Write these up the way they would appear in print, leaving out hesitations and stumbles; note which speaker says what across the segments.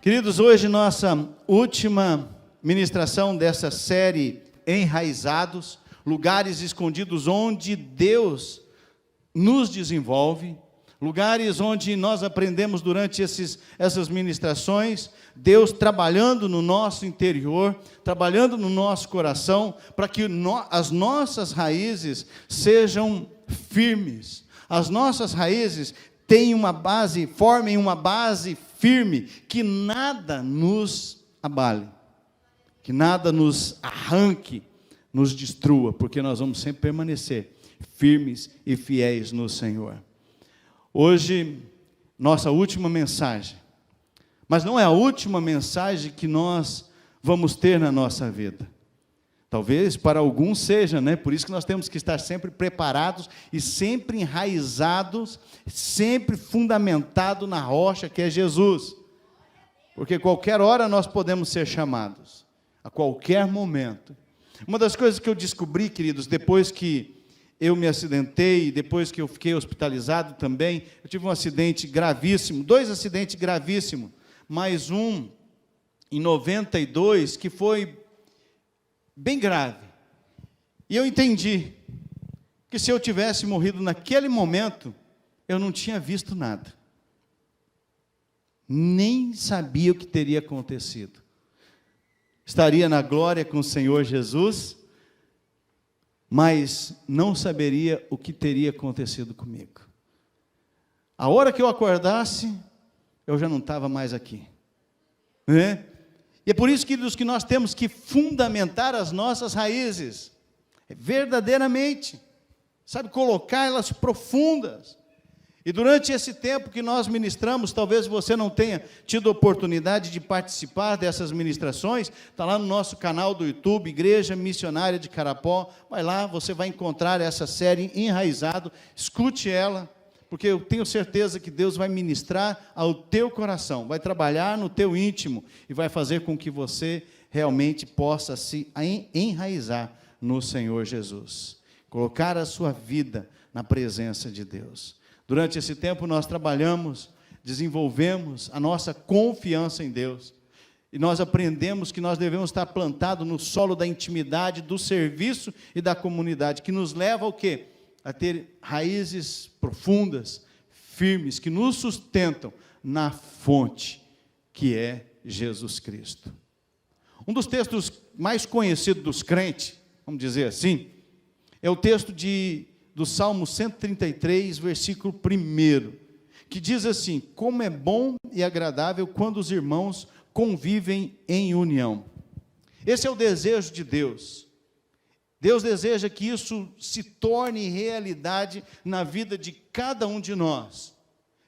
Speaker 1: Queridos, hoje nossa última ministração dessa série Enraizados, lugares escondidos onde Deus nos desenvolve, lugares onde nós aprendemos durante essas ministrações, Deus trabalhando no nosso interior, trabalhando no nosso coração, para que as nossas raízes sejam firmes, as nossas raízes tenham uma base, formem uma base firme, que nada nos abale, que nada nos arranque, nos destrua, porque nós vamos sempre permanecer firmes e fiéis no Senhor. Hoje, nossa última mensagem, mas não é a última mensagem que nós vamos ter na nossa vida. Talvez para alguns seja, né? Por isso que nós temos que estar sempre preparados e sempre enraizados, sempre fundamentado na rocha que é Jesus. Porque qualquer hora nós podemos ser chamados, a qualquer momento. Uma das coisas que eu descobri, queridos, depois que eu me acidentei, depois que eu fiquei hospitalizado também, eu tive um acidente gravíssimo, 2 acidentes gravíssimos, mais um em 92, que foi bem grave. E eu entendi que se eu tivesse morrido naquele momento, eu não tinha visto nada. Nem sabia o que teria acontecido. Estaria na glória com o Senhor Jesus, mas não saberia o que teria acontecido comigo. A hora que eu acordasse, eu já não estava mais aqui. Né? E é por isso, queridos, que nós temos que fundamentar as nossas raízes, verdadeiramente, sabe, colocar elas profundas. E durante esse tempo que nós ministramos, talvez você não tenha tido oportunidade de participar dessas ministrações, está lá no nosso canal do YouTube, Igreja Missionária de Carapó, vai lá, você vai encontrar essa série Enraizado, escute ela, porque eu tenho certeza que Deus vai ministrar ao teu coração, vai trabalhar no teu íntimo, e vai fazer com que você realmente possa se enraizar no Senhor Jesus, colocar a sua vida na presença de Deus. Durante esse tempo nós trabalhamos, desenvolvemos a nossa confiança em Deus. E nós aprendemos que nós devemos estar plantados no solo da intimidade, do serviço e da comunidade, que nos leva ao quê? A ter raízes profundas, firmes, que nos sustentam na fonte, que é Jesus Cristo. Um dos textos mais conhecidos dos crentes, vamos dizer assim, é o texto do Salmo 133, versículo 1, que diz assim: como é bom e agradável quando os irmãos convivem em união. Esse é o desejo de Deus. Deus deseja que isso se torne realidade na vida de cada um de nós,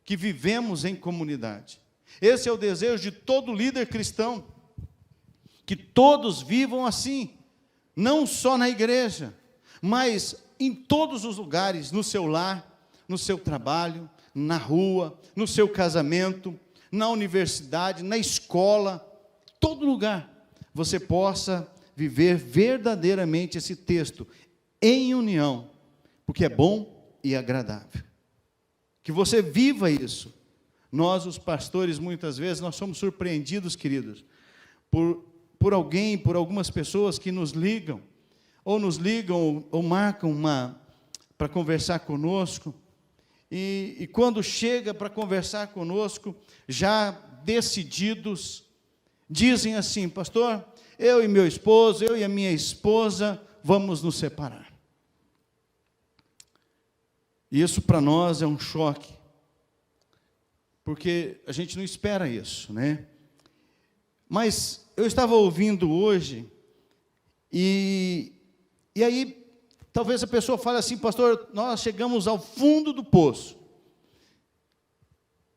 Speaker 1: que vivemos em comunidade. Esse é o desejo de todo líder cristão, que todos vivam assim, não só na igreja, mas em todos os lugares, no seu lar, no seu trabalho, na rua, no seu casamento, na universidade, na escola, todo lugar, você possa viver verdadeiramente esse texto, em união, porque é bom e agradável. Que você viva isso. Nós, os pastores, muitas vezes, nós somos surpreendidos, queridos, por algumas pessoas que nos ligam, ou marcam para conversar conosco, e quando chega para conversar conosco, já decididos, dizem assim: pastor, eu e meu esposo, eu e a minha esposa, vamos nos separar. Isso para nós é um choque, porque a gente não espera isso, né? Mas eu estava ouvindo hoje, e aí, talvez a pessoa fale assim: pastor, nós chegamos ao fundo do poço.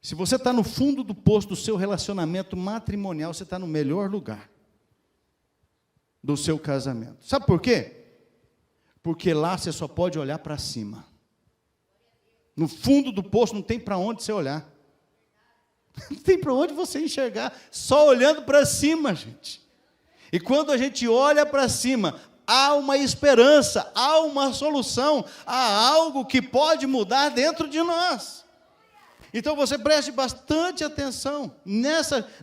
Speaker 1: Se você está no fundo do poço do seu relacionamento matrimonial, você está no melhor lugar do seu casamento. Sabe por quê? Porque lá você só pode olhar para cima. No fundo do poço não tem para onde você olhar. Não tem para onde você enxergar, só olhando para cima, gente. E quando a gente olha para cima, há uma esperança, há uma solução, há algo que pode mudar dentro de nós. Então você preste bastante atenção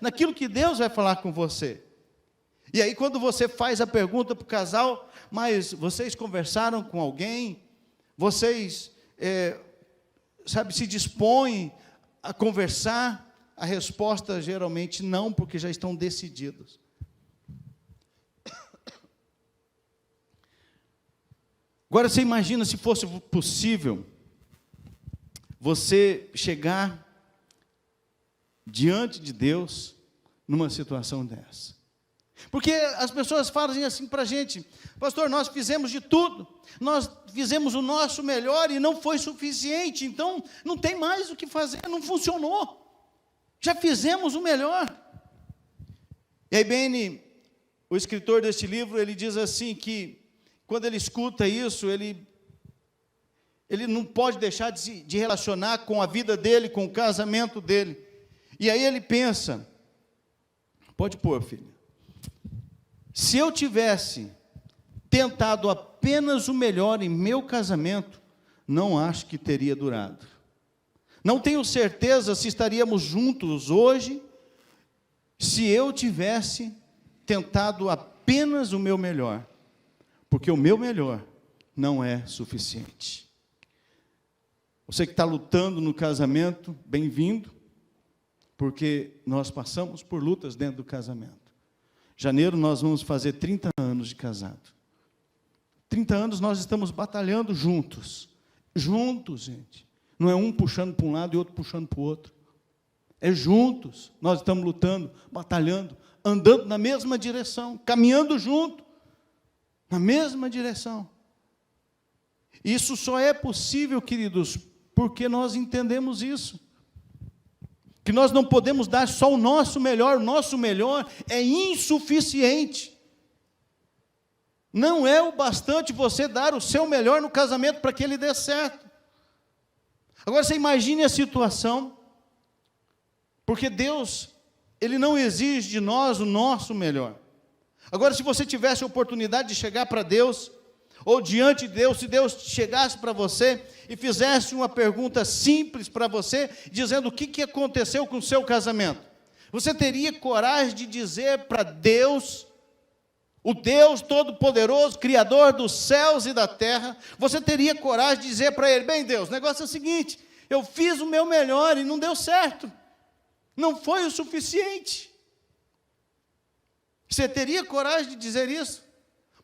Speaker 1: naquilo que Deus vai falar com você. E aí quando você faz a pergunta para o casal, mas vocês conversaram com alguém? Vocês, se dispõem a conversar? A resposta geralmente não, porque já estão decididos. Agora você imagina se fosse possível você chegar diante de Deus numa situação dessa. Porque as pessoas falam assim para a gente: pastor, nós fizemos de tudo, nós fizemos o nosso melhor e não foi suficiente, então não tem mais o que fazer, não funcionou, já fizemos o melhor. E aí Benny, o escritor deste livro, ele diz assim que quando ele escuta isso, ele não pode deixar de se relacionar com a vida dele, com o casamento dele. E aí ele pensa, pode pôr, filho, se eu tivesse tentado apenas o melhor em meu casamento, não acho que teria durado. Não tenho certeza se estaríamos juntos hoje, se eu tivesse tentado apenas o meu melhor, porque o meu melhor não é suficiente. Você que está lutando no casamento, bem-vindo, porque nós passamos por lutas dentro do casamento. Janeiro nós vamos fazer 30 anos de casado. 30 anos nós estamos batalhando juntos. Juntos, gente. Não é um puxando para um lado e outro puxando para o outro. É juntos. Nós estamos lutando, batalhando, andando na mesma direção, caminhando junto, na mesma direção. Isso só é possível, queridos, porque nós entendemos isso. Que nós não podemos dar só o nosso melhor é insuficiente. Não é o bastante você dar o seu melhor no casamento para que ele dê certo. Agora você imagine a situação, porque Deus, Ele não exige de nós o nosso melhor. Agora, se você tivesse a oportunidade de chegar para Deus, ou diante de Deus, se Deus chegasse para você e fizesse uma pergunta simples para você, dizendo o que aconteceu com o seu casamento, você teria coragem de dizer para Deus, o Deus Todo-Poderoso, Criador dos céus e da terra, você teria coragem de dizer para Ele: bem, Deus, o negócio é o seguinte, eu fiz o meu melhor e não deu certo, não foi o suficiente. Você teria coragem de dizer isso?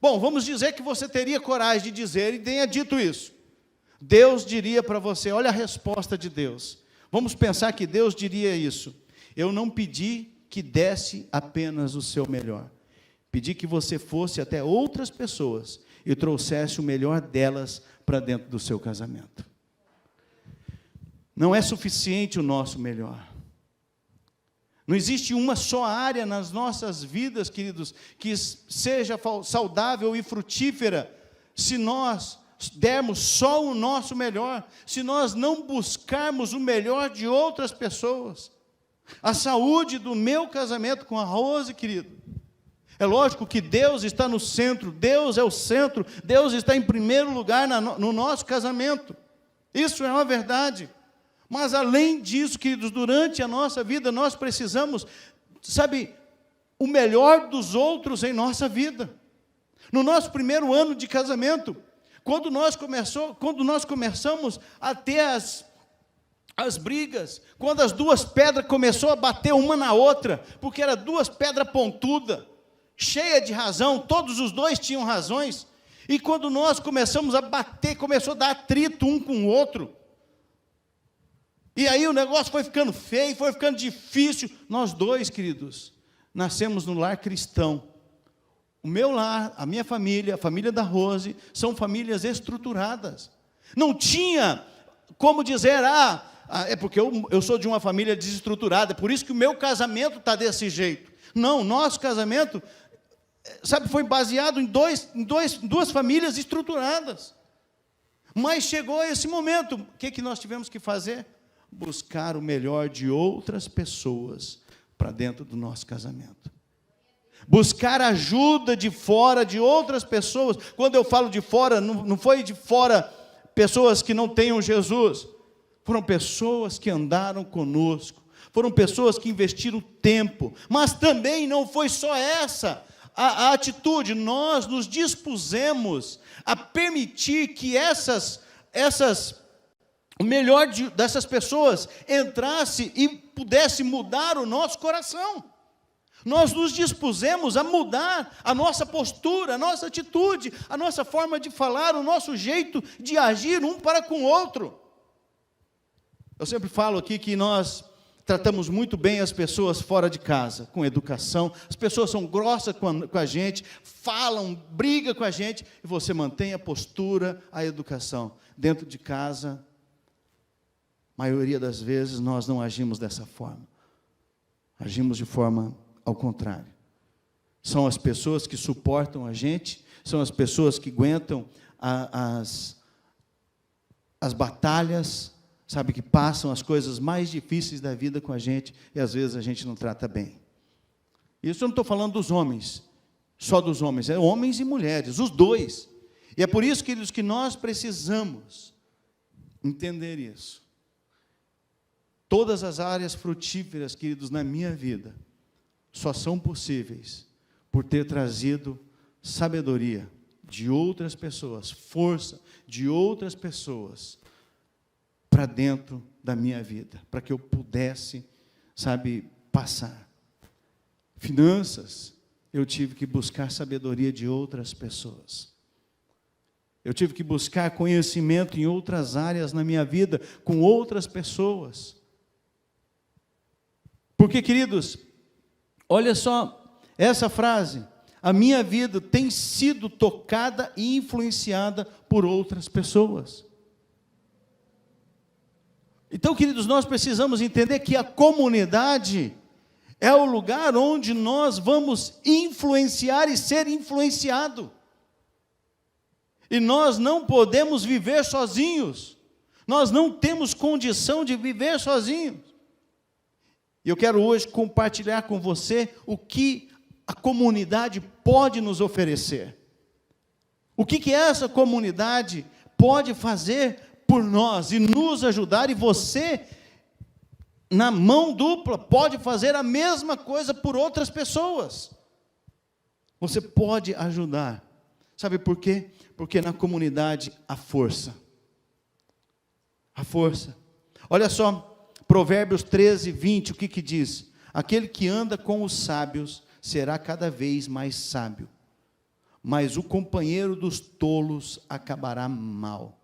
Speaker 1: Bom, vamos dizer que você teria coragem de dizer e tenha dito isso. Deus diria para você, olha a resposta de Deus. Vamos pensar que Deus diria isso: eu não pedi que desse apenas o seu melhor. Pedi que você fosse até outras pessoas e trouxesse o melhor delas para dentro do seu casamento. Não é suficiente o nosso melhor. Não existe uma só área nas nossas vidas, queridos, que seja saudável e frutífera, se nós dermos só o nosso melhor, se nós não buscarmos o melhor de outras pessoas. A saúde do meu casamento com a Rose, querido, é lógico que Deus está no centro, Deus é o centro, Deus está em primeiro lugar no nosso casamento. Isso é uma verdade. Mas além disso, queridos, durante a nossa vida, nós precisamos, o melhor dos outros em nossa vida. No nosso primeiro ano de casamento, quando nós começamos a ter as brigas, quando as duas pedras começaram a bater uma na outra, porque eram duas pedras pontudas, cheia de razão, todos os dois tinham razões, e quando nós começamos a bater, começou a dar atrito um com o outro, e aí o negócio foi ficando feio, foi ficando difícil. Nós dois, queridos, nascemos no lar cristão. O meu lar, a minha família, a família da Rose, são famílias estruturadas. Não tinha como dizer, é porque eu sou de uma família desestruturada, é por isso que o meu casamento está desse jeito. Não, nosso casamento, foi baseado em duas famílias estruturadas. Mas chegou esse momento, o que nós tivemos que fazer? Buscar o melhor de outras pessoas para dentro do nosso casamento. Buscar ajuda de fora, de outras pessoas. Quando eu falo de fora, não foi de fora pessoas que não tenham Jesus. foram pessoas que andaram conosco, foram pessoas que investiram tempo, mas também não foi só essa a atitude, nós nos dispusemos a permitir que o melhor dessas pessoas entrasse e pudesse mudar o nosso coração. Nós nos dispusemos a mudar a nossa postura, a nossa atitude, a nossa forma de falar, o nosso jeito de agir um para com o outro. Eu sempre falo aqui que nós tratamos muito bem as pessoas fora de casa, com educação. As pessoas são grossas com a gente, falam, brigam com a gente, e você mantém a postura, a educação. Dentro de casa, a maioria das vezes, nós não agimos dessa forma. Agimos de forma ao contrário. São as pessoas que suportam a gente, são as pessoas que aguentam as batalhas, sabe, que passam as coisas mais difíceis da vida com a gente, e às vezes a gente não trata bem. Isso eu não estou falando dos homens, só dos homens, é homens e mulheres, os dois. E é por isso, queridos, que nós precisamos entender isso. Todas as áreas frutíferas, queridos, na minha vida, só são possíveis por ter trazido sabedoria de outras pessoas, força de outras pessoas para dentro da minha vida, para que eu pudesse, sabe, passar. Finanças, eu tive que buscar sabedoria de outras pessoas. Eu tive que buscar conhecimento em outras áreas na minha vida, com outras pessoas. Porque, queridos, olha só, essa frase, a minha vida tem sido tocada e influenciada por outras pessoas. Então, queridos, nós precisamos entender que a comunidade é o lugar onde nós vamos influenciar e ser influenciado. E nós não podemos viver sozinhos. Nós não temos condição de viver sozinhos. E eu quero hoje compartilhar com você o que a comunidade pode nos oferecer. O que essa comunidade pode fazer por nós e nos ajudar, e você, na mão dupla, pode fazer a mesma coisa por outras pessoas. Você pode ajudar. Sabe por quê? Porque na comunidade há força. Há força. Olha só, Provérbios 13, 20, o que diz? Aquele que anda com os sábios será cada vez mais sábio, mas o companheiro dos tolos acabará mal.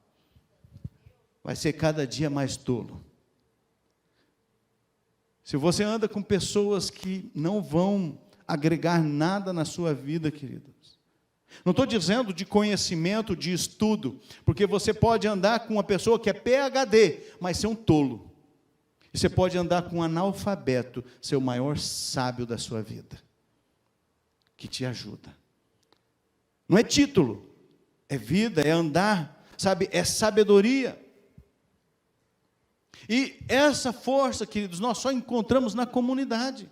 Speaker 1: Vai ser cada dia mais tolo. Se você anda com pessoas que não vão agregar nada na sua vida, queridos, não estou dizendo de conhecimento, de estudo, porque você pode andar com uma pessoa que é PhD, mas ser um tolo. E você pode andar com um analfabeto, ser o maior sábio da sua vida, que te ajuda. Não é título, é vida, é andar, sabe, é sabedoria. E essa força, queridos, nós só encontramos na comunidade.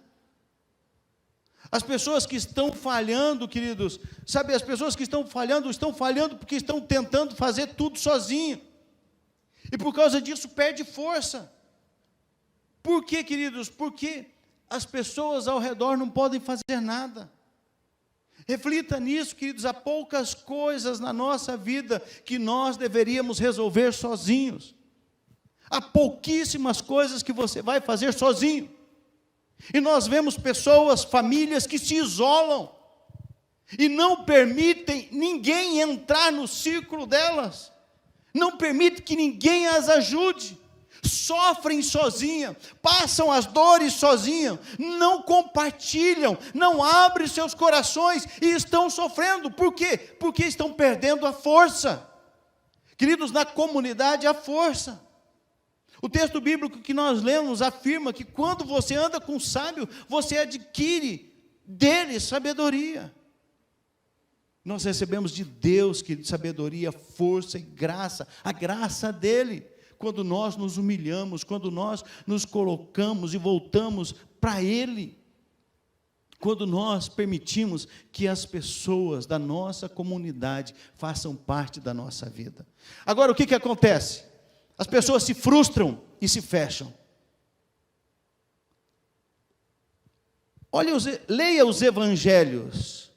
Speaker 1: As pessoas que estão falhando, queridos, sabe, as pessoas que estão falhando porque estão tentando fazer tudo sozinho. E por causa disso perde força. Por quê, queridos? Porque as pessoas ao redor não podem fazer nada. Reflita nisso, queridos, há poucas coisas na nossa vida que nós deveríamos resolver sozinhos. Há pouquíssimas coisas que você vai fazer sozinho. E nós vemos pessoas, famílias que se isolam e não permitem ninguém entrar no círculo delas. Não permitem que ninguém as ajude. Sofrem sozinha, passam as dores sozinha, não compartilham, não abrem seus corações e estão sofrendo. Por quê? Porque estão perdendo a força. Queridos, na comunidade há força. O texto bíblico que nós lemos afirma que quando você anda com o sábio, você adquire dele sabedoria. Nós recebemos de Deus, querido, sabedoria, força e graça, a graça dele. Quando nós nos humilhamos, quando nós nos colocamos e voltamos para ele. Quando nós permitimos que as pessoas da nossa comunidade façam parte da nossa vida. Agora, o que acontece? As pessoas se frustram e se fecham. Leia os evangelhos.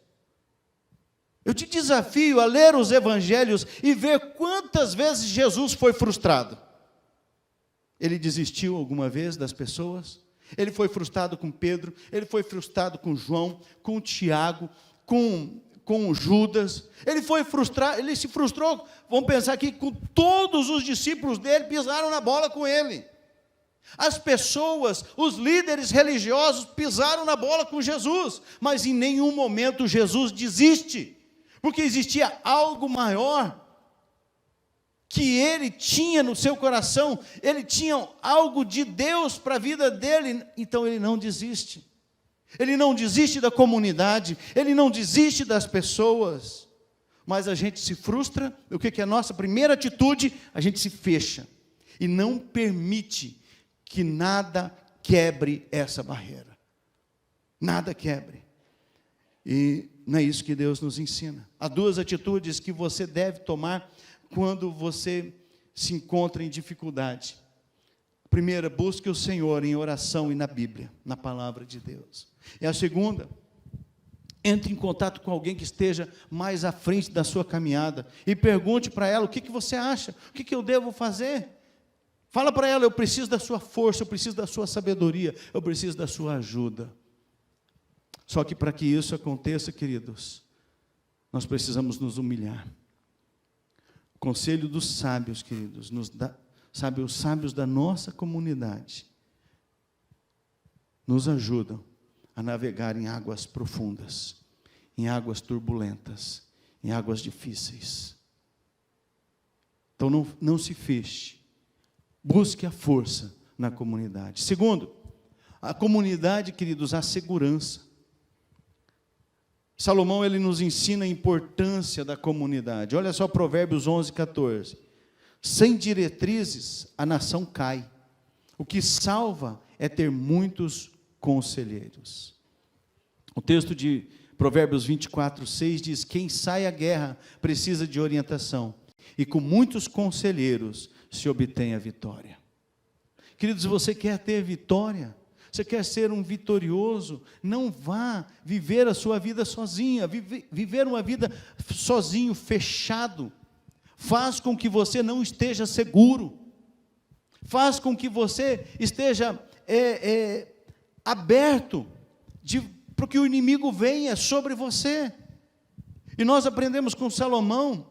Speaker 1: Eu te desafio a ler os evangelhos e ver quantas vezes Jesus foi frustrado. Ele desistiu alguma vez das pessoas? Ele foi frustrado com Pedro, ele foi frustrado com João, com Tiago, com Judas. Ele se frustrou, vamos pensar aqui, com todos os discípulos dele, pisaram na bola com ele. As pessoas, os líderes religiosos pisaram na bola com Jesus, mas em nenhum momento Jesus desiste, porque existia algo maior que ele tinha no seu coração, ele tinha algo de Deus para a vida dele, então ele não desiste. Ele não desiste da comunidade, ele não desiste das pessoas, mas a gente se frustra. O que é a nossa primeira atitude? A gente se fecha e não permite que nada quebre essa barreira. Nada quebre. E não é isso que Deus nos ensina. Há duas atitudes que você deve tomar quando você se encontra em dificuldade. A primeira, busque o Senhor em oração e na Bíblia, na palavra de Deus. E a segunda, entre em contato com alguém que esteja mais à frente da sua caminhada e pergunte para ela: o que você acha? O que eu devo fazer? Fala para ela: eu preciso da sua força, eu preciso da sua sabedoria, eu preciso da sua ajuda. Só que para que isso aconteça, queridos, nós precisamos nos humilhar. O conselho dos sábios, queridos, os sábios da nossa comunidade, nos ajudam a navegar em águas profundas, em águas turbulentas, em águas difíceis. Então não se feche, busque a força na comunidade. Segundo, a comunidade, queridos, a segurança. Salomão, ele nos ensina a importância da comunidade. Olha só Provérbios 11, 14. Sem diretrizes, a nação cai. O que salva é ter muitos conselheiros. O texto de Provérbios 24, 6 diz: quem sai à guerra precisa de orientação, e com muitos conselheiros se obtém a vitória. Queridos, você quer ter vitória? Você quer ser um vitorioso? Não vá viver a sua vida sozinha. Viver uma vida sozinho, fechado, faz com que você não esteja seguro, faz com que você esteja aberto para que o inimigo venha sobre você. E nós aprendemos com Salomão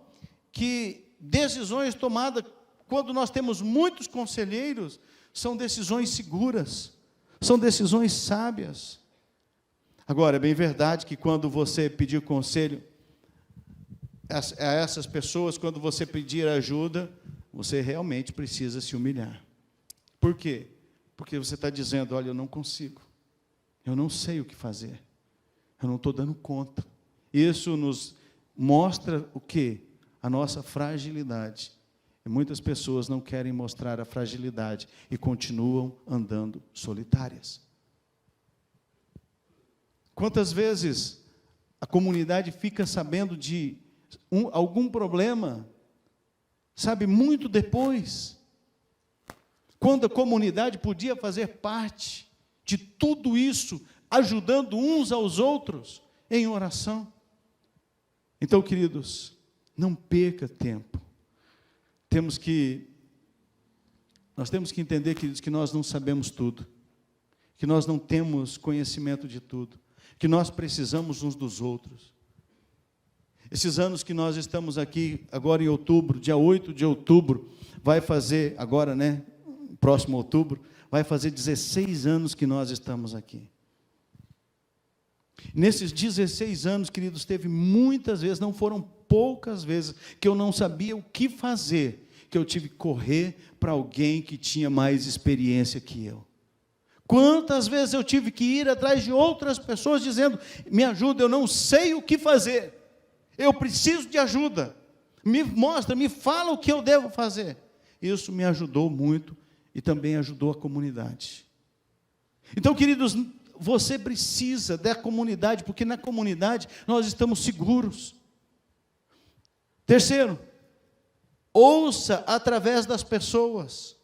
Speaker 1: que decisões tomadas quando nós temos muitos conselheiros são decisões seguras, são decisões sábias. Agora, é bem verdade que quando você pedir conselho a essas pessoas, quando você pedir ajuda, você realmente precisa se humilhar. Por quê? Porque você está dizendo: olha, eu não consigo, eu não sei o que fazer, eu não estou dando conta. Isso nos mostra o quê? A nossa fragilidade. E muitas pessoas não querem mostrar a fragilidade e continuam andando solitárias. Quantas vezes a comunidade fica sabendo de algum problema, sabe, muito depois, quando a comunidade podia fazer parte de tudo isso, ajudando uns aos outros em oração. Então, queridos, não perca tempo. Nós temos que entender, queridos, que nós não sabemos tudo, que nós não temos conhecimento de tudo, que nós precisamos uns dos outros. Esses anos que nós estamos aqui, agora em outubro, dia 8 de outubro, vai fazer, agora, próximo outubro, vai fazer 16 anos que nós estamos aqui. Nesses 16 anos, queridos, teve muitas vezes, não foram poucas vezes, que eu não sabia o que fazer, que eu tive que correr para alguém que tinha mais experiência que eu. Quantas vezes eu tive que ir atrás de outras pessoas dizendo: me ajuda, eu não sei o que fazer, eu preciso de ajuda, me mostra, me fala o que eu devo fazer. Isso me ajudou muito e também ajudou a comunidade. Então, queridos, você precisa da comunidade, porque na comunidade nós estamos seguros. Terceiro, ouça através das pessoas.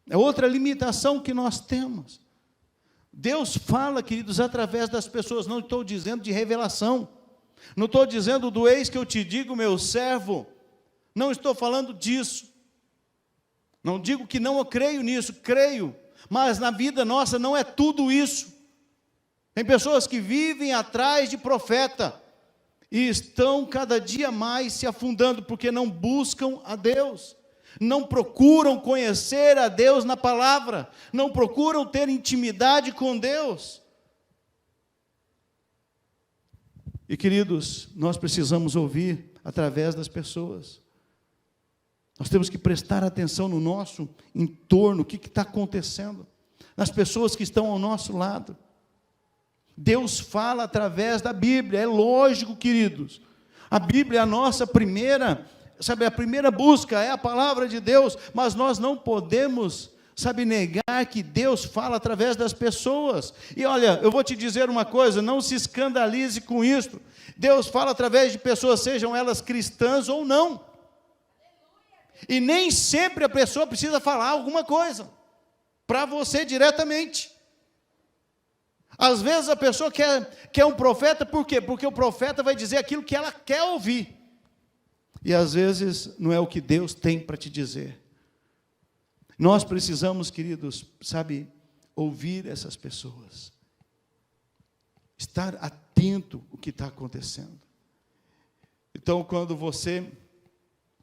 Speaker 1: É outra limitação que nós temos. Deus fala, queridos, através das pessoas. Não estou dizendo de revelação. Não estou dizendo do eis que eu te digo, meu servo. Não estou falando disso. Não digo que não eu creio nisso, creio. Mas na vida nossa não é tudo isso. Tem pessoas que vivem atrás de profeta e estão cada dia mais se afundando porque não buscam a Deus, não procuram conhecer a Deus na palavra, não procuram ter intimidade com Deus. E queridos, nós precisamos ouvir através das pessoas. Nós temos que prestar atenção no nosso entorno, o que está acontecendo, nas pessoas que estão ao nosso lado. Deus fala através da Bíblia, é lógico, queridos. A Bíblia é a nossa primeira, a primeira busca é a palavra de Deus, mas nós não podemos, negar que Deus fala através das pessoas. E olha, eu vou te dizer uma coisa, não se escandalize com isso. Deus fala através de pessoas, sejam elas cristãs ou não. E nem sempre a pessoa precisa falar alguma coisa para você diretamente. Às vezes a pessoa quer um profeta, por quê? Porque o profeta vai dizer aquilo que ela quer ouvir. E às vezes não é o que Deus tem para te dizer. Nós precisamos, queridos, ouvir essas pessoas. Estar atento ao que está acontecendo. Então, quando você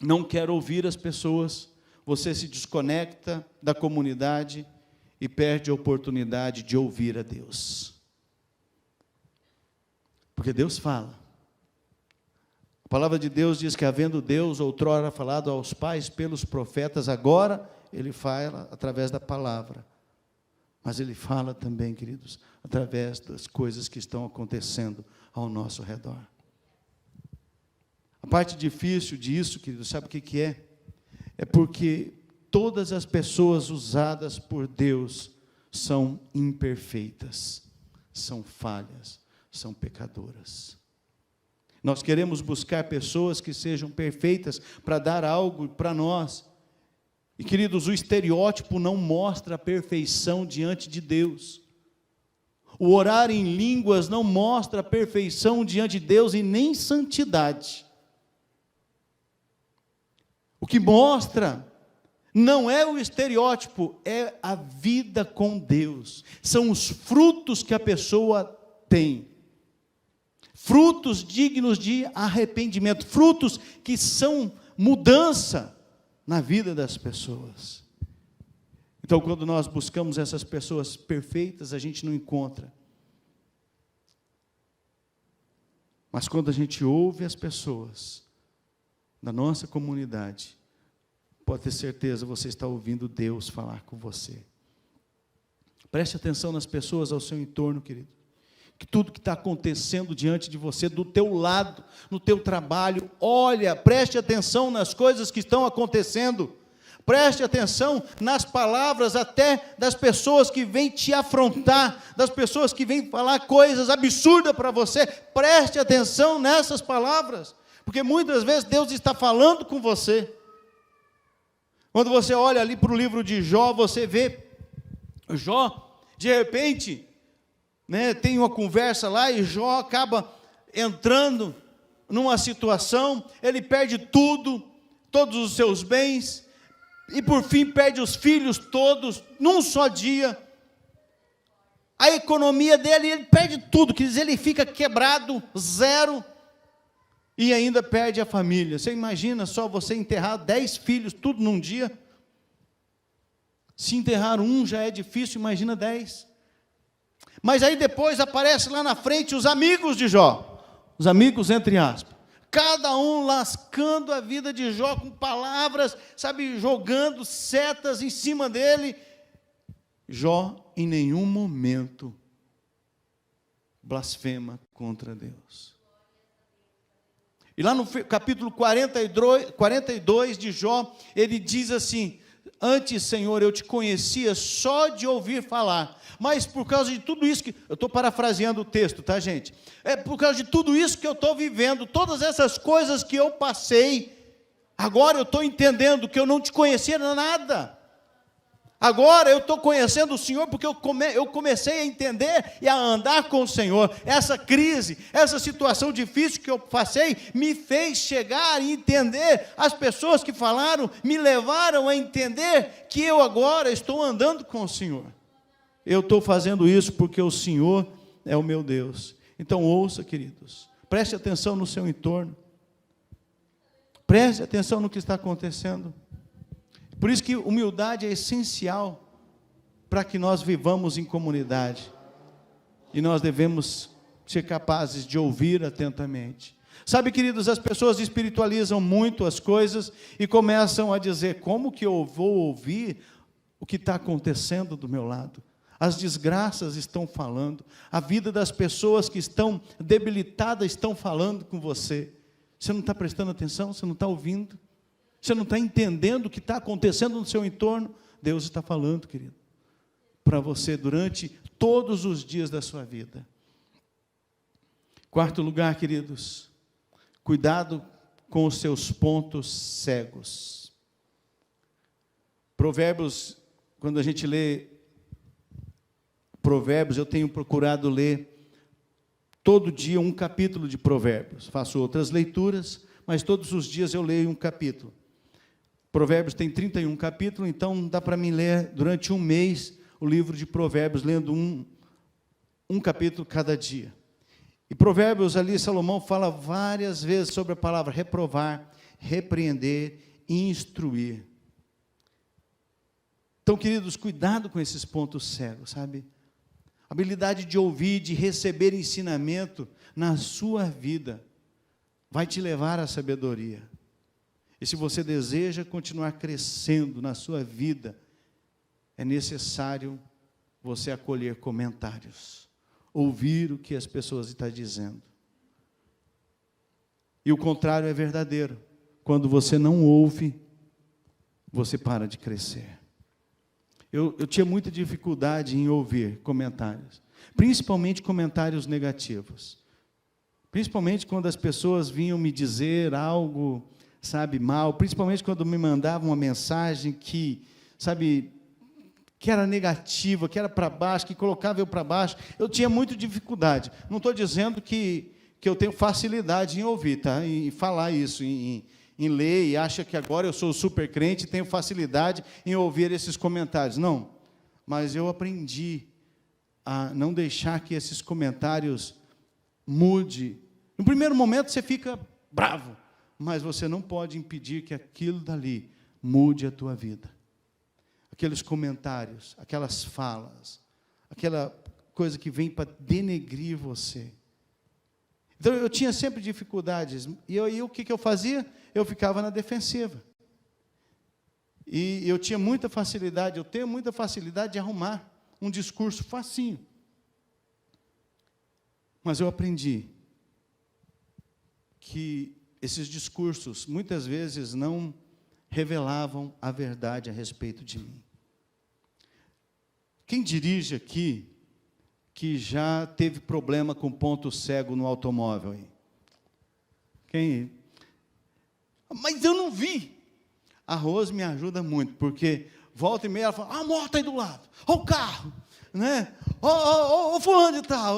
Speaker 1: não quer ouvir as pessoas, você se desconecta da comunidade e perde a oportunidade de ouvir a Deus. Porque Deus fala. A palavra de Deus diz que, havendo Deus outrora falado aos pais pelos profetas, agora Ele fala através da palavra. Mas Ele fala também, queridos, através das coisas que estão acontecendo ao nosso redor. A parte difícil disso, queridos, sabe o que é? É porque todas as pessoas usadas por Deus são imperfeitas, são falhas, são pecadoras. Nós queremos buscar pessoas que sejam perfeitas para dar algo para nós. E, queridos, o estereótipo não mostra a perfeição diante de Deus. O orar em línguas não mostra a perfeição diante de Deus e nem santidade. O que mostra não é o estereótipo, é a vida com Deus. São os frutos que a pessoa tem. Frutos dignos de arrependimento, frutos que são mudança na vida das pessoas. Então, quando nós buscamos essas pessoas perfeitas, a gente não encontra. Mas quando a gente ouve as pessoas da nossa comunidade, pode ter certeza, você está ouvindo Deus falar com você. Preste atenção nas pessoas ao seu entorno, querido. Que tudo que está acontecendo diante de você, do teu lado, no teu trabalho, olha, preste atenção nas coisas que estão acontecendo. Preste atenção nas palavras até das pessoas que vêm te afrontar, das pessoas que vêm falar coisas absurdas para você. Preste atenção nessas palavras, porque muitas vezes Deus está falando com você. Quando você olha ali para o livro de Jó, você vê Jó, de repente, tem uma conversa lá e Jó acaba entrando numa situação, ele perde tudo, todos os seus bens, e por fim perde os filhos todos, num só dia. A economia dele, ele perde tudo, quer dizer, ele fica quebrado, zero, e ainda perde a família. Você imagina só você enterrar 10 filhos, tudo num dia? Se enterrar um já é difícil, imagina 10. Mas aí depois aparece lá na frente os amigos de Jó, os amigos entre aspas, cada um lascando a vida de Jó com palavras, jogando setas em cima dele. Jó em nenhum momento blasfema contra Deus. E lá no capítulo 42 de Jó, ele diz assim: antes, Senhor, eu te conhecia só de ouvir falar, mas por causa de tudo isso que... Eu estou parafraseando o texto, tá, gente? É por causa de tudo isso que eu estou vivendo, todas essas coisas que eu passei, Agora eu estou entendendo que eu não te conhecia nada. Agora eu estou conhecendo o Senhor porque eu comecei a entender e a andar com o Senhor. Essa crise, essa situação difícil que eu passei, me fez chegar e entender. As pessoas que falaram me levaram a entender que eu agora estou andando com o Senhor. Eu estou fazendo isso porque o Senhor é o meu Deus. Então ouça, queridos, preste atenção no seu entorno. Preste atenção no que está acontecendo. Por isso que humildade é essencial para que nós vivamos em comunidade. E nós devemos ser capazes de ouvir atentamente. Sabe, queridos, as pessoas espiritualizam muito as coisas e começam a dizer: como que eu vou ouvir o que está acontecendo do meu lado? As desgraças estão falando, a vida das pessoas que estão debilitadas estão falando com você. Você não está prestando atenção? Você não está ouvindo? Você não está entendendo o que está acontecendo no seu entorno? Deus está falando, querido, para você durante todos os dias da sua vida. Quarto lugar, queridos, cuidado com os seus pontos cegos. Provérbios, quando a gente lê Provérbios, eu tenho procurado ler todo dia um capítulo de Provérbios. Faço outras leituras, mas todos os dias eu leio um capítulo. Provérbios tem 31 capítulos, então dá para mim ler durante um mês o livro de Provérbios, lendo um capítulo cada dia. E Provérbios ali, Salomão fala várias vezes sobre a palavra reprovar, repreender e instruir. Então, queridos, cuidado com esses pontos cegos, sabe? A habilidade de ouvir, de receber ensinamento na sua vida vai te levar à sabedoria. E se você deseja continuar crescendo na sua vida, é necessário você acolher comentários, ouvir o que as pessoas estão dizendo. E o contrário é verdadeiro. Quando você não ouve, você para de crescer. Eu tinha muita dificuldade em ouvir comentários, principalmente comentários negativos. Principalmente quando as pessoas vinham me dizer algo, sabe, mal, principalmente quando me mandavam uma mensagem que, sabe, que era negativa, que era para baixo, que colocava eu para baixo. Eu tinha muita dificuldade. Não estou dizendo que eu tenho facilidade em ouvir, tá? Em falar isso, em ler, e acha que agora eu sou super crente e tenho facilidade em ouvir esses comentários. Não, mas eu aprendi a não deixar que esses comentários mude. No primeiro momento você fica bravo, mas você não pode impedir que aquilo dali mude a tua vida. Aqueles comentários, aquelas falas, aquela coisa que vem para denegrir você. Então, eu tinha sempre dificuldades. E o que eu fazia? Eu ficava na defensiva. E eu tinha muita facilidade, eu tenho muita facilidade de arrumar um discurso facinho. Mas eu aprendi que esses discursos, muitas vezes, não revelavam a verdade a respeito de mim. Quem dirige aqui, que já teve problema com ponto cego no automóvel aí? Quem? Mas eu não vi. A Rose me ajuda muito, porque volta e meia ela fala: a moto aí do lado, ó o carro, né? Ó fulano de tal,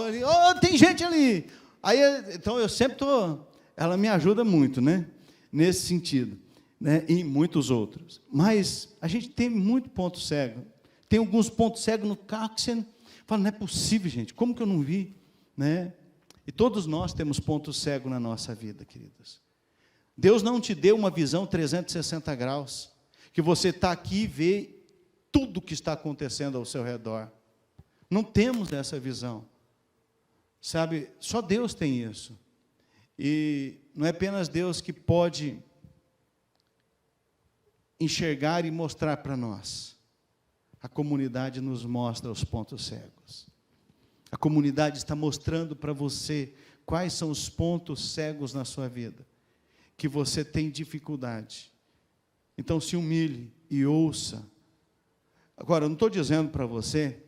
Speaker 1: tem gente ali. Aí, então eu sempre estou, ela me ajuda muito, né? Nesse sentido, né? E muitos outros. Mas a gente tem muito ponto cego. Tem alguns pontos cegos no carro que você fala: não é possível, gente, como que eu não vi? Né? E todos nós temos pontos cegos na nossa vida, queridos. Deus não te deu uma visão 360 graus, que você está aqui e vê tudo o que está acontecendo ao seu redor. Não temos essa visão. Sabe, só Deus tem isso. E não é apenas Deus que pode enxergar e mostrar para nós. A comunidade nos mostra os pontos cegos. A comunidade está mostrando para você quais são os pontos cegos na sua vida, que você tem dificuldade. Então, se humilhe e ouça. Agora, eu não estou dizendo para você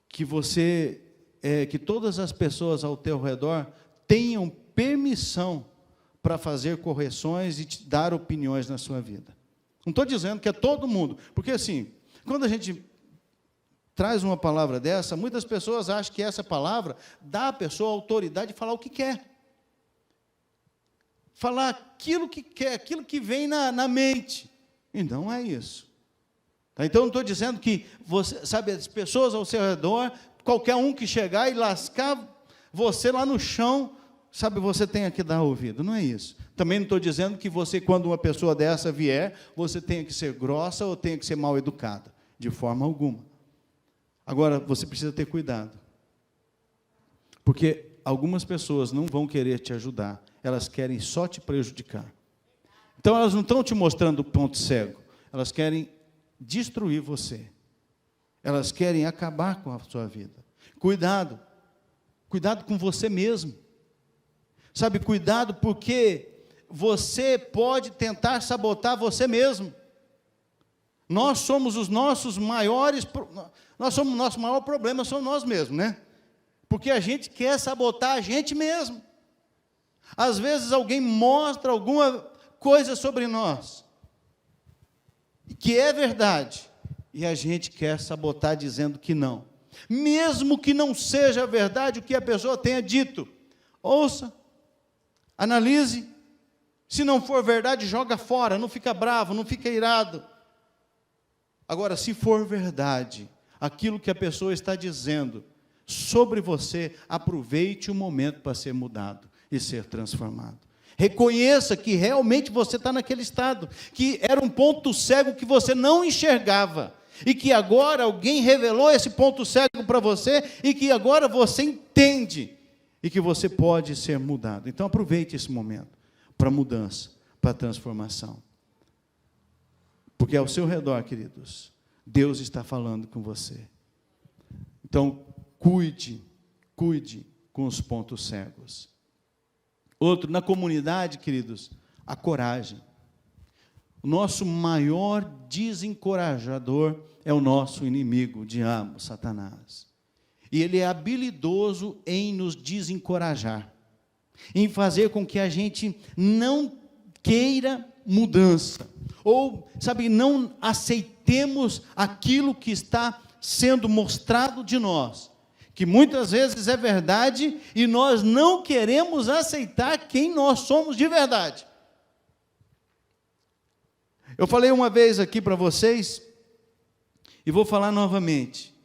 Speaker 1: que que todas as pessoas ao teu redor tenham permissão para fazer correções e te dar opiniões na sua vida. Não estou dizendo que é todo mundo, porque assim, quando a gente traz uma palavra dessa, muitas pessoas acham que essa palavra dá à pessoa a autoridade de falar o que quer. Falar aquilo que quer, aquilo que vem na mente. E não é isso. Tá? Então, não estou dizendo que, você, sabe, as pessoas ao seu redor, qualquer um que chegar e lascar você lá no chão, sabe, você tenha que dar ouvido. Não é isso. Também não estou dizendo que você, quando uma pessoa dessa vier, você tenha que ser grossa ou tenha que ser mal educada. De forma alguma. Agora, você precisa ter cuidado. Porque algumas pessoas não vão querer te ajudar. Elas querem só te prejudicar. Então, elas não estão te mostrando o ponto cego. Elas querem destruir você. Elas querem acabar com a sua vida. Cuidado. Cuidado com você mesmo. Sabe, cuidado porque você pode tentar sabotar você mesmo. Nós somos os nossos maiores... o nosso maior problema somos nós mesmos, né? Porque a gente quer sabotar a gente mesmo. Às vezes alguém mostra alguma coisa sobre nós, que é verdade, e a gente quer sabotar dizendo que não. Mesmo que não seja verdade o que a pessoa tenha dito. Ouça, analise, se não for verdade, joga fora, não fica bravo, não fica irado. Agora, se for verdade, aquilo que a pessoa está dizendo sobre você, aproveite o momento para ser mudado e ser transformado. Reconheça que realmente você está naquele estado, que era um ponto cego que você não enxergava, e que agora alguém revelou esse ponto cego para você, e que agora você entende, e que você pode ser mudado. Então aproveite esse momento para mudança, para transformação. Porque ao seu redor, queridos, Deus está falando com você. Então, cuide com os pontos cegos. Outro, na comunidade, queridos, a coragem. O nosso maior desencorajador é o nosso inimigo, o diabo, Satanás. E ele é habilidoso em nos desencorajar, em fazer com que a gente não queira mudança, ou, sabe, não aceitemos aquilo que está sendo mostrado de nós, que muitas vezes é verdade, e nós não queremos aceitar quem nós somos de verdade. Eu falei uma vez aqui para vocês, e vou falar novamente,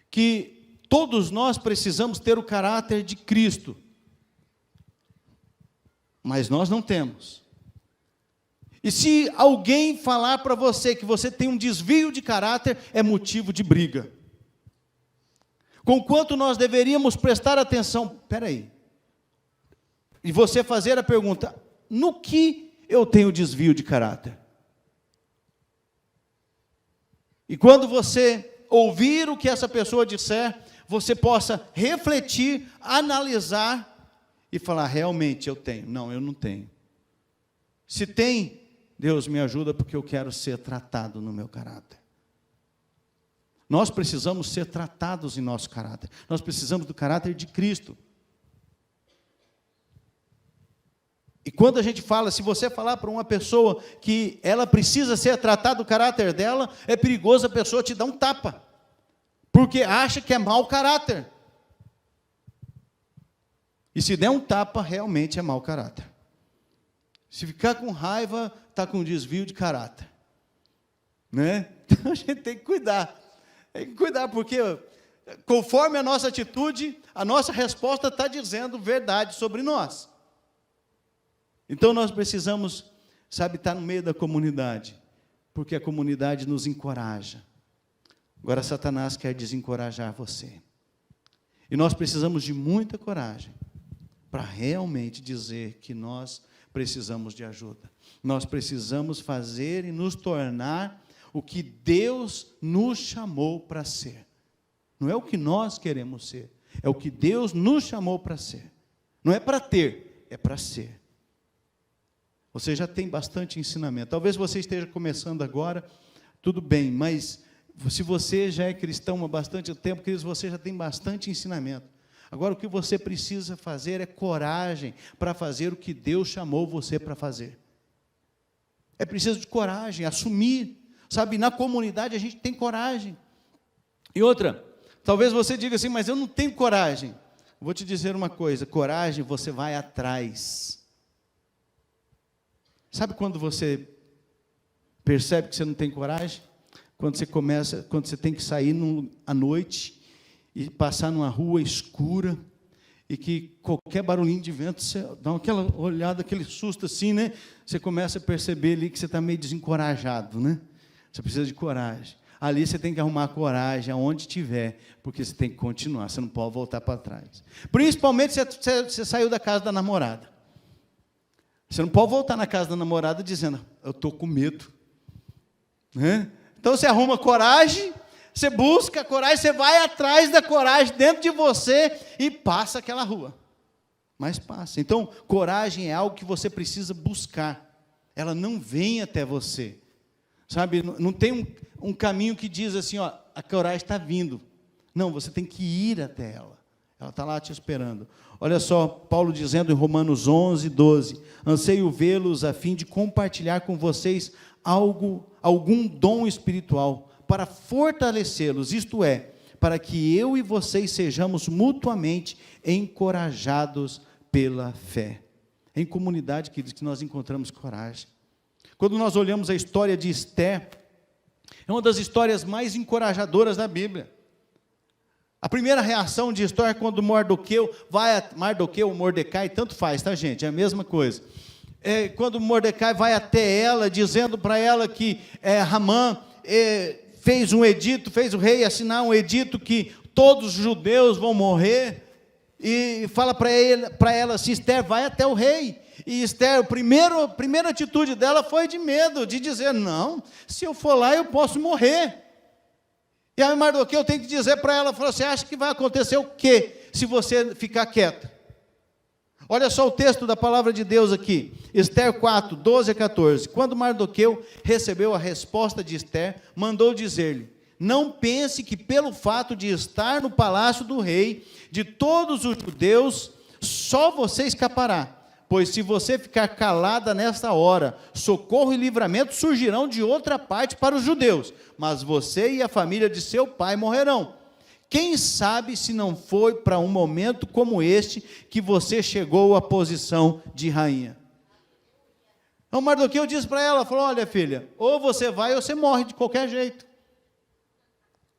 Speaker 1: que todos nós precisamos ter o caráter de Cristo, mas nós não temos. E se alguém falar para você que você tem um desvio de caráter, é motivo de briga. Conquanto nós deveríamos prestar atenção, espera aí, e você fazer a pergunta, no que eu tenho desvio de caráter? E quando você ouvir o que essa pessoa disser, você possa refletir, analisar e falar, realmente eu tenho. Não, eu não tenho. Se tem, Deus me ajuda porque eu quero ser tratado no meu caráter. Nós precisamos ser tratados em nosso caráter. Nós precisamos do caráter de Cristo. E quando a gente fala, se você falar para uma pessoa que ela precisa ser tratada, o caráter dela, é perigoso a pessoa te dar um tapa, porque acha que é mau caráter. E se der um tapa, realmente é mau caráter. Se ficar com raiva, está com desvio de caráter. Né? Então a gente tem que cuidar. Tem que cuidar, porque conforme a nossa atitude, a nossa resposta está dizendo verdade sobre nós. Então nós precisamos, sabe, estar no meio da comunidade, porque a comunidade nos encoraja. Agora Satanás quer desencorajar você. E nós precisamos de muita coragem para realmente dizer que nós precisamos de ajuda. Nós precisamos fazer e nos tornar o que Deus nos chamou para ser. Não é o que nós queremos ser, é o que Deus nos chamou para ser. Não é para ter, é para ser. Você já tem bastante ensinamento. Talvez você esteja começando agora, tudo bem, mas se você já é cristão há bastante tempo, queridos, você já tem bastante ensinamento. Agora, o que você precisa fazer é coragem para fazer o que Deus chamou você para fazer. É preciso de coragem, assumir. Sabe, na comunidade a gente tem coragem. E outra, talvez você diga assim, mas eu não tenho coragem. Vou te dizer uma coisa, coragem você vai atrás. Sabe quando você percebe que você não tem coragem? Quando você tem que sair à noite e passar numa rua escura e que qualquer barulhinho de vento, você dá aquela olhada, aquele susto assim, né? Você começa a perceber ali que você está meio desencorajado, né? Você precisa de coragem. Ali você tem que arrumar coragem aonde estiver, porque você tem que continuar, você não pode voltar para trás. Principalmente se você saiu da casa da namorada. Você não pode voltar na casa da namorada dizendo, eu estou com medo. Né? Então você arruma coragem, você busca a coragem, você vai atrás da coragem dentro de você e passa aquela rua. Mas passa. Então, coragem é algo que você precisa buscar. Ela não vem até você. Sabe, não tem um caminho que diz assim, ó, a coragem está vindo. Não, você tem que ir até ela. Ela está lá te esperando. Olha só, Paulo dizendo em Romanos 11, 12, anseio vê-los a fim de compartilhar com vocês algum dom espiritual, para fortalecê-los, isto é, para que eu e vocês sejamos mutuamente encorajados pela fé. Em comunidade, queridos, que nós encontramos coragem. Quando nós olhamos a história de Esther, é uma das histórias mais encorajadoras da Bíblia. A primeira reação de Esther é quando Mordecai, tanto faz, tá, gente? É a mesma coisa. Quando Mordecai vai até ela, dizendo para ela que Hamã fez um edito, fez o rei assinar um edito que todos os judeus vão morrer, e fala para ela assim, Esther, vai até o rei. E Esther, a primeira atitude dela foi de medo, de dizer, não, se eu for lá eu posso morrer. E aí Mardoqueu tem que dizer para ela, você acha que vai acontecer o quê, se você ficar quieta? Olha só o texto da palavra de Deus aqui, Esther 4, 12 a 14, quando Mardoqueu recebeu a resposta de Esther, mandou dizer-lhe, não pense que pelo fato de estar no palácio do rei, de todos os judeus, só você escapará, pois se você ficar calada nesta hora, socorro e livramento surgirão de outra parte para os judeus, mas você e a família de seu pai morrerão. Quem sabe se não foi para um momento como este que você chegou à posição de rainha? Então Mardoqueu disse para ela, falou, olha filha, ou você vai ou você morre de qualquer jeito.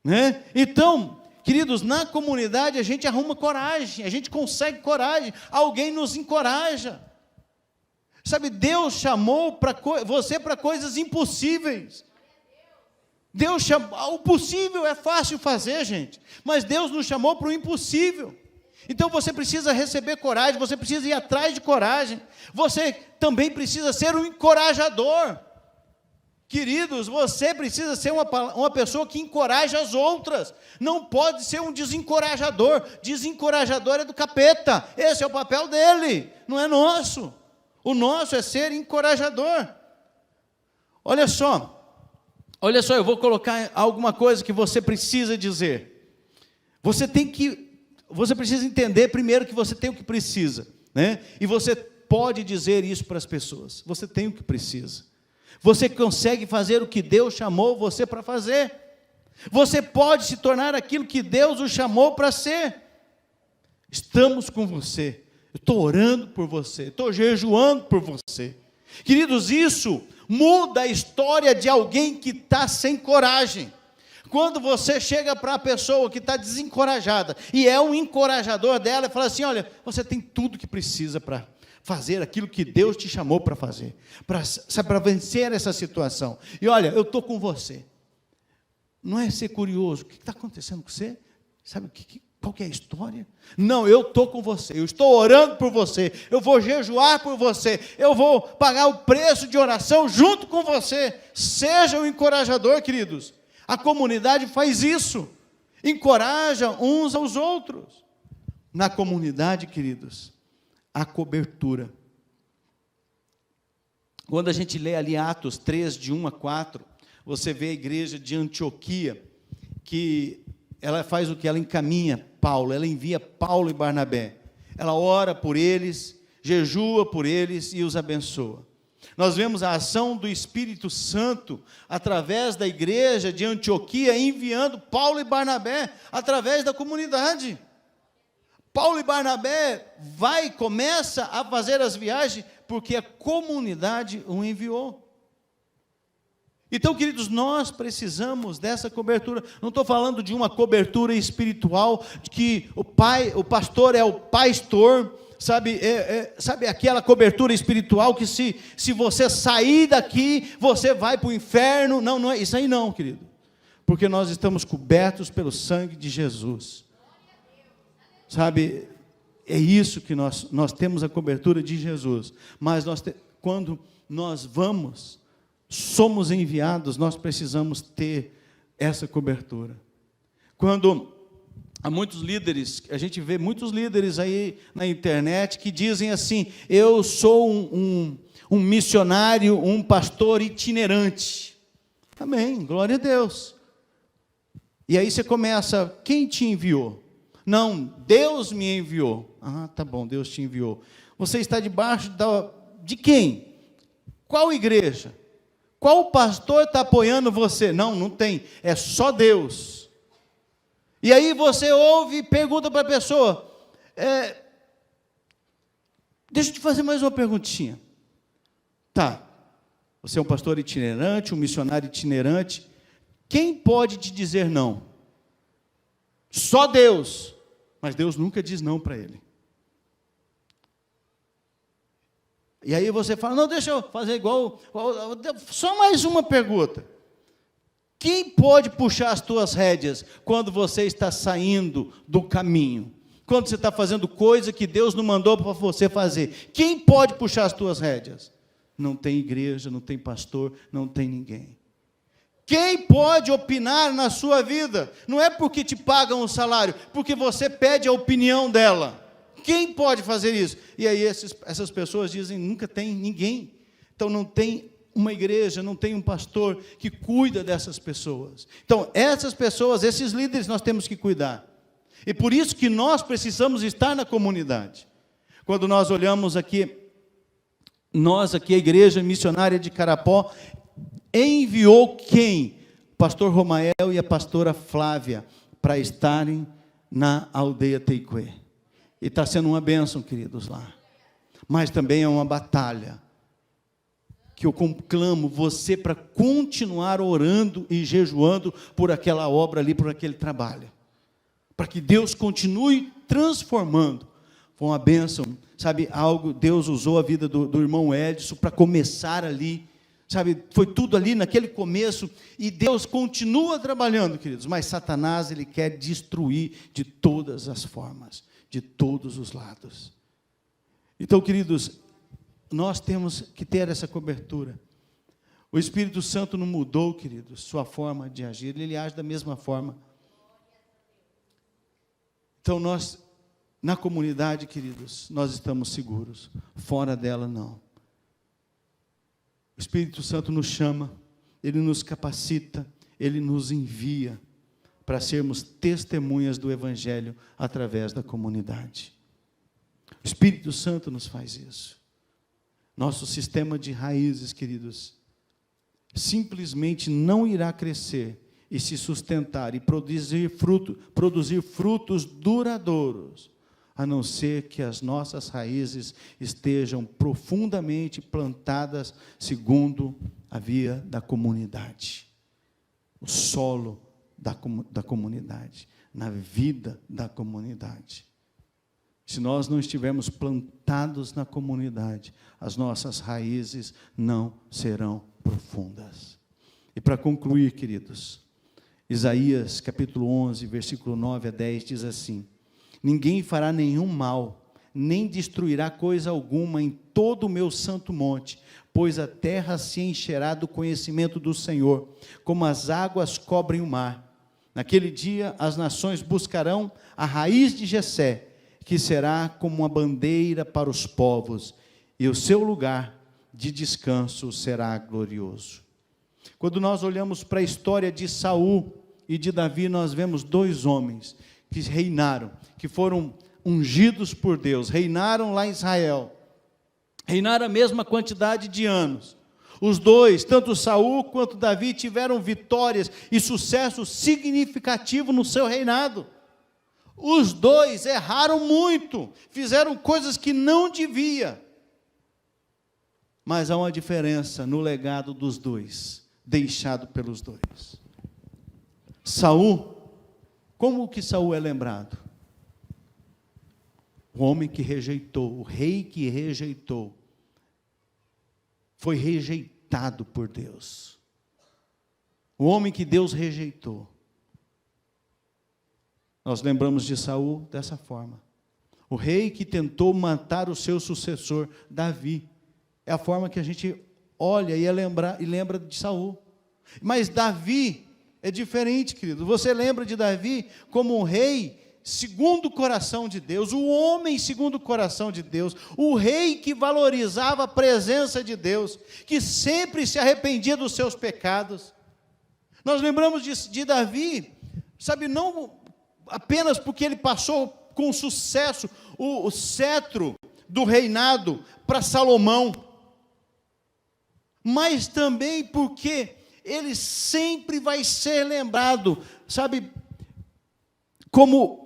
Speaker 1: Né? Então, queridos, na comunidade a gente arruma coragem, a gente consegue coragem, alguém nos encoraja. Sabe, Deus chamou você para coisas impossíveis. Deus chamou, o possível é fácil fazer, gente, mas Deus nos chamou para o impossível. Então você precisa receber coragem, você precisa ir atrás de coragem, você também precisa ser um encorajador. Queridos, você precisa ser uma pessoa que encoraja as outras, não pode ser um desencorajador. Desencorajador é do capeta, esse é o papel dele, não é nosso. O nosso é ser encorajador. Olha só, eu vou colocar alguma coisa que você precisa dizer. Você precisa entender primeiro que você tem o que precisa, né? E você pode dizer isso para as pessoas, você tem o que precisa. Você consegue fazer o que Deus chamou você para fazer. Você pode se tornar aquilo que Deus o chamou para ser. Estamos com você. Eu estou orando por você. Estou jejuando por você. Queridos, isso muda a história de alguém que está sem coragem. Quando você chega para a pessoa que está desencorajada e é um encorajador dela e fala assim, olha, você tem tudo que precisa para fazer aquilo que Deus te chamou para fazer, para vencer essa situação. E olha, eu estou com você. Não é ser curioso, o que está acontecendo com você? Sabe qual que é a história? Não, eu estou com você, eu estou orando por você, eu vou jejuar por você, eu vou pagar o preço de oração junto com você. Seja um encorajador, queridos. A comunidade faz isso, encoraja uns aos outros. Na comunidade, queridos, a cobertura. Quando a gente lê ali Atos 3, de 1 a 4, você vê a igreja de Antioquia, que ela faz o que? Ela encaminha Paulo, ela envia Paulo e Barnabé. Ela ora por eles, jejua por eles e os abençoa. Nós vemos a ação do Espírito Santo através da igreja de Antioquia, enviando Paulo e Barnabé através da comunidade. Paulo e Barnabé começa a fazer as viagens porque a comunidade o enviou. Então, queridos, nós precisamos dessa cobertura. Não estou falando de uma cobertura espiritual, de que o pastor é o pastor, sabe, sabe aquela cobertura espiritual que se você sair daqui, você vai para o inferno. Não, não é isso aí não, querido. Porque nós estamos cobertos pelo sangue de Jesus. Sabe, é isso que nós temos a cobertura de Jesus. Mas quando nós somos enviados, nós precisamos ter essa cobertura. Quando há muitos líderes, a gente vê muitos líderes aí na internet que dizem assim: eu sou um missionário, um pastor itinerante. Amém, glória a Deus. E aí você começa: quem te enviou? Não, Deus me enviou. Ah, tá bom, Deus te enviou. Você está debaixo de quem? Qual igreja? Qual pastor está apoiando você? Não, não tem, é só Deus. E aí você ouve e pergunta para a pessoa, deixa eu te fazer mais uma perguntinha. Tá, você é um pastor itinerante, um missionário itinerante, quem pode te dizer não? Só Deus, mas Deus nunca diz não para ele. E aí você fala: não, deixa eu fazer igual, só mais uma pergunta. Quem pode puxar as tuas rédeas quando você está saindo do caminho? Quando você está fazendo coisa que Deus não mandou para você fazer? Quem pode puxar as tuas rédeas? Não tem igreja, não tem pastor, não tem ninguém. Quem pode opinar na sua vida? Não é porque te pagam o salário, porque você pede a opinião dela. Quem pode fazer isso? E aí essas pessoas dizem: nunca tem ninguém. Então não tem uma igreja, não tem um pastor que cuida dessas pessoas. Então essas pessoas, esses líderes nós temos que cuidar. E por isso que nós precisamos estar na comunidade. Quando nós olhamos aqui, a igreja missionária de Carapó enviou quem? O pastor Romael e a pastora Flávia para estarem na aldeia Teicuê. E está sendo uma bênção, queridos, lá. Mas também é uma batalha, que eu conclamo você para continuar orando e jejuando por aquela obra ali, por aquele trabalho. Para que Deus continue transformando. Foi uma bênção, sabe, Deus usou a vida do irmão Edson para começar ali, sabe, foi tudo ali naquele começo, e Deus continua trabalhando, queridos, mas Satanás, ele quer destruir de todas as formas, de todos os lados. Então, queridos, nós temos que ter essa cobertura. O Espírito Santo não mudou, queridos, sua forma de agir, ele age da mesma forma. Então, nós, na comunidade, queridos, nós estamos seguros, fora dela não. O Espírito Santo nos chama, ele nos capacita, ele nos envia para sermos testemunhas do Evangelho através da comunidade. O Espírito Santo nos faz isso. Nosso sistema de raízes, queridos, simplesmente não irá crescer e se sustentar e produzir frutos duradouros, a não ser que as nossas raízes estejam profundamente plantadas segundo a via da comunidade, o solo da comunidade, na vida da comunidade. Se nós não estivermos plantados na comunidade, as nossas raízes não serão profundas. E para concluir, queridos, Isaías capítulo 11, versículo 9 a 10 diz assim: ninguém fará nenhum mal, nem destruirá coisa alguma em todo o meu santo monte, pois a terra se encherá do conhecimento do Senhor, como as águas cobrem o mar. Naquele dia as nações buscarão a raiz de Jessé, que será como uma bandeira para os povos, e o seu lugar de descanso será glorioso. Quando nós olhamos para a história de Saul e de Davi, nós vemos dois homens que reinaram, que foram ungidos por Deus, reinaram lá em Israel, reinaram a mesma quantidade de anos. Os dois, tanto Saul quanto Davi, tiveram vitórias e sucesso significativo no seu reinado. Os dois erraram muito, fizeram coisas que não devia. Mas há uma diferença no legado dos dois, deixado pelos dois. Saul, como que Saul é lembrado? O homem que rejeitou, o rei que rejeitou, foi rejeitado por Deus. O homem que Deus rejeitou. Nós lembramos de Saul dessa forma. O rei que tentou matar o seu sucessor, Davi. É a forma que a gente olha e lembra de Saul. Mas Davi é diferente, querido. Você lembra de Davi como um rei segundo o coração de Deus, o homem segundo o coração de Deus, o rei que valorizava a presença de Deus, que sempre se arrependia dos seus pecados. Nós lembramos de Davi, sabe, não apenas porque ele passou com sucesso o cetro do reinado para Salomão, mas também porque ele sempre vai ser lembrado, sabe, como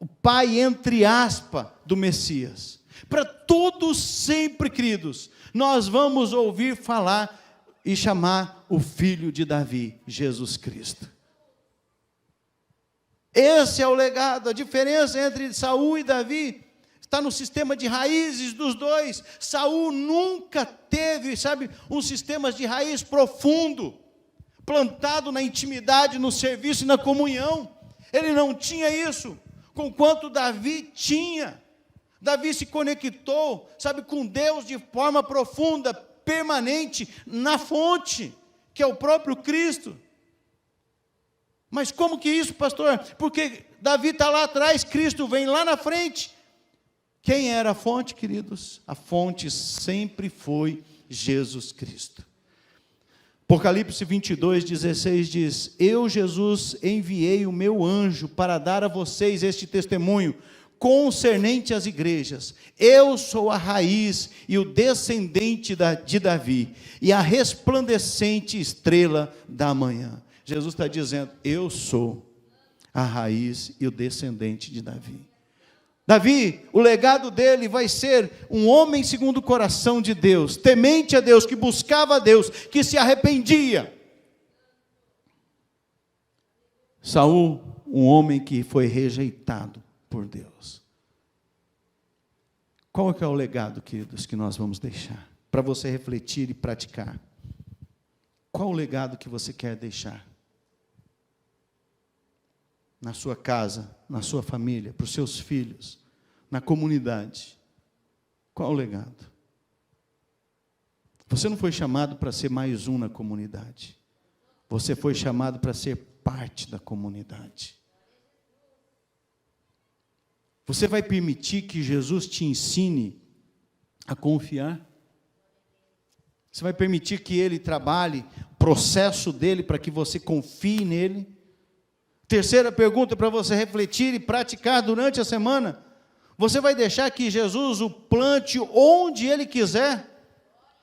Speaker 1: o pai, entre aspas, do Messias. Para todos sempre, queridos, nós vamos ouvir falar e chamar o filho de Davi, Jesus Cristo. Esse é o legado. A diferença entre Saul e Davi está no sistema de raízes dos dois. Saul nunca teve, sabe, um sistema de raiz profundo, plantado na intimidade, no serviço e na comunhão. Ele não tinha isso, conquanto Davi tinha. Davi se conectou, sabe, com Deus de forma profunda, permanente, na fonte, que é o próprio Cristo. Mas como que isso, pastor? Porque Davi está lá atrás, Cristo vem lá na frente. Quem era a fonte, queridos? A fonte sempre foi Jesus Cristo. Apocalipse 22:16 diz: Eu, Jesus, enviei o meu anjo para dar a vocês este testemunho concernente às igrejas. Eu sou a raiz e o descendente de Davi, e a resplandecente estrela da manhã. Jesus está dizendo: eu sou a raiz e o descendente de Davi. Davi, o legado dele vai ser um homem segundo o coração de Deus, temente a Deus, que buscava a Deus, que se arrependia. Saul, um homem que foi rejeitado por Deus. Qual é o legado, queridos, que nós vamos deixar? Para você refletir e praticar. Qual o legado que você quer deixar? Na sua casa, na sua família, para os seus filhos, na comunidade. Qual o legado? Você não foi chamado para ser mais um na comunidade. Você foi chamado para ser parte da comunidade. Você vai permitir que Jesus te ensine a confiar? Você vai permitir que Ele trabalhe o processo dele para que você confie nele? Terceira pergunta para você refletir e praticar durante a semana: você vai deixar que Jesus o plante onde Ele quiser?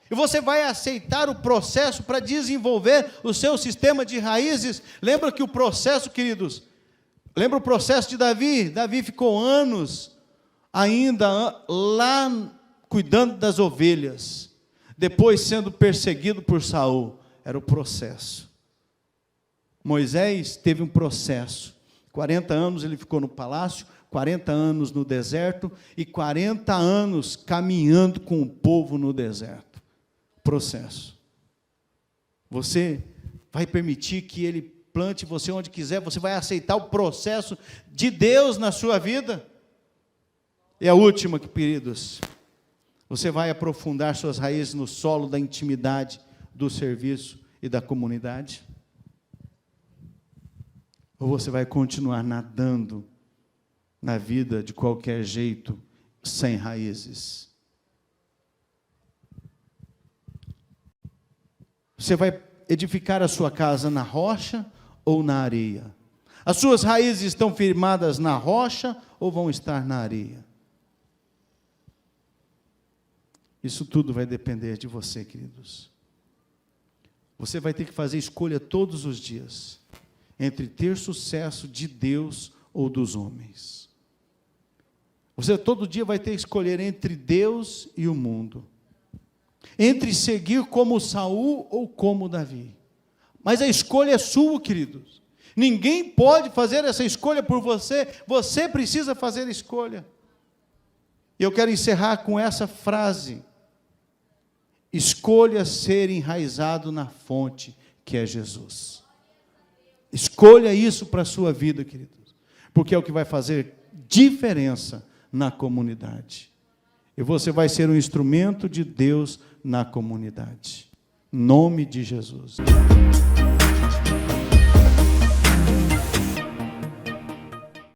Speaker 1: E você vai aceitar o processo para desenvolver o seu sistema de raízes? Lembra que o processo, queridos, lembra o processo de Davi? Davi ficou anos ainda lá cuidando das ovelhas, depois sendo perseguido por Saul. Era o processo. Moisés teve um processo, 40 anos ele ficou no palácio, 40 anos no deserto, e 40 anos caminhando com o povo no deserto. Processo. Você vai permitir que Ele plante você onde quiser? Você vai aceitar o processo de Deus na sua vida? E a última, queridos, você vai aprofundar suas raízes no solo da intimidade, do serviço e da comunidade? Ou você vai continuar nadando na vida de qualquer jeito, sem raízes? Você vai edificar a sua casa na rocha ou na areia? As suas raízes estão firmadas na rocha ou vão estar na areia? Isso tudo vai depender de você, queridos. Você vai ter que fazer escolha todos os dias entre ter sucesso de Deus ou dos homens. Você todo dia vai ter que escolher entre Deus e o mundo. Entre seguir como Saul ou como Davi. Mas a escolha é sua, queridos. Ninguém pode fazer essa escolha por você. Você precisa fazer a escolha. E eu quero encerrar com essa frase. Escolha ser enraizado na fonte, que é Jesus. Escolha isso para a sua vida, queridos. Porque é o que vai fazer diferença na comunidade. E você vai ser um instrumento de Deus na comunidade. Em nome de Jesus.